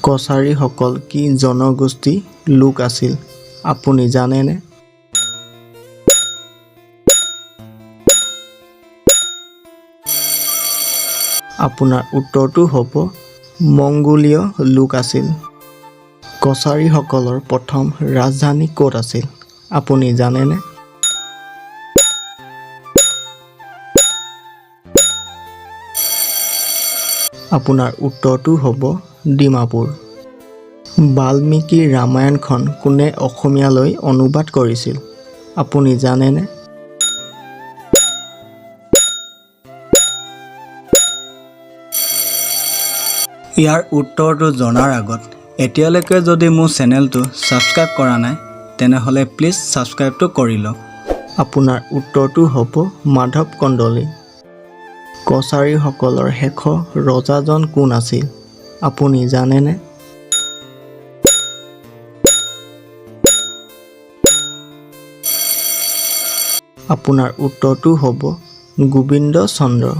কছাৰীসকল কি জনগোষ্ঠী লোক আছিল আপুনি জানেনে? আপোনাৰ উত্তৰটো হ'ব মংগোলীয় লোক আছিল। কছাৰীসকলৰ প্ৰথম ৰাজধানী ক'ত আছিল আপুনি জানেনে? আপোনাৰ উত্তৰটো হ'ব ডিমাপুৰ। বাল্মীকি ৰামায়ণখন কোনে অসমীয়ালৈ অনুবাদ কৰিছিল আপুনি জানেনে? ইয়াৰ উত্তৰটো জনাৰ আগত এতিয়ালৈকে যদি মোৰ চেনেলটো ছাবস্ক্ৰাইব কৰা নাই তেনেহ'লে প্লিজ ছাবস্ক্ৰাইবটো কৰি লওক। আপোনাৰ উত্তৰটো হ'ব মাধৱ কন্দলী। কছাৰীসকলৰ শেষৰ ৰজাজন কোন আছিল আপুনি জানেনে? আপোনাৰ উত্তৰটো হ'ব গোবিন্দ চন্দ্ৰ।